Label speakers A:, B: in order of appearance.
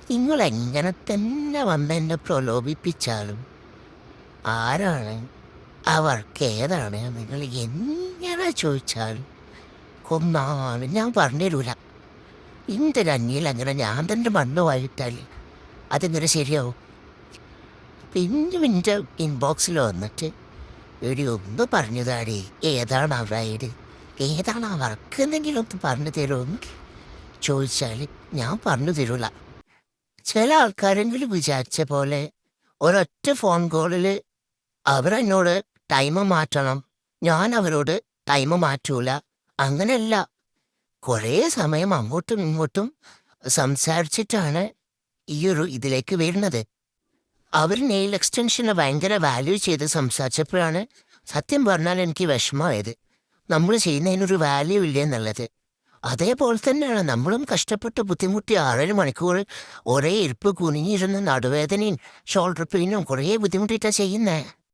A: നിങ്ങളെങ്ങനെ തന്നെ വന്നെന്നെ പ്രലോഭിപ്പിച്ചാലും ആരാണ് അവർക്കേതാണ് നിങ്ങൾ എങ്ങനെ ചോദിച്ചാലും കൊന്നാലും ഞാൻ പറഞ്ഞുതരൂല. എൻ്റെ കഞ്ഞിയിൽ അങ്ങനെ ഞാൻ തന്നെ മണ്ണ് വായിട്ടാൽ അതെങ്ങനെ ശരിയാവും? പിന്നെ എൻ്റെ ഇൻബോക്സിൽ വന്നിട്ട് ഒരു ഒന്ന് പറഞ്ഞു താടി, ഏതാണ് ആ റൈഡ്, ഏതാണ് ആ വർക്ക്, എന്തെങ്കിലും ഒന്ന് പറഞ്ഞു തരുമെന്ന് ചോദിച്ചാൽ ഞാൻ പറഞ്ഞു തരൂല. ചില ആൾക്കാരെങ്കിലും വിചാരിച്ച പോലെ ഒരൊറ്റ ഫോൺ കോളിൽ അവരെന്നോട് ടൈം മാറ്റണം, ഞാൻ അവരോട് ടൈം മാറ്റൂല. അങ്ങനെയല്ല, കുറേ സമയം അങ്ങോട്ടും ഇങ്ങോട്ടും സംസാരിച്ചിട്ടാണ് ഈയൊരു ഇതിലേക്ക് വരുന്നത്. അവർ നെയിൽ എക്സ്റ്റൻഷനെ ഭയങ്കര വാല്യൂ ചെയ്ത് സംസാരിച്ചപ്പോഴാണ് സത്യം പറഞ്ഞാൽ എനിക്ക് വിഷമമായത്. നമ്മൾ ചെയ്യുന്നതിനൊരു വാല്യൂ ഇല്ല എന്നുള്ളത്. അതേപോലെ തന്നെയാണ് നമ്മളും കഷ്ടപ്പെട്ട് ബുദ്ധിമുട്ടി 6 മണിക്കൂർ ഒരേ ഇരിപ്പ് കുനിഞ്ഞിരുന്ന് നടുവേദനയും ഷോൾഡർ പെയിനും കുറേ ബുദ്ധിമുട്ടിയിട്ടാണ് ചെയ്യുന്നത്.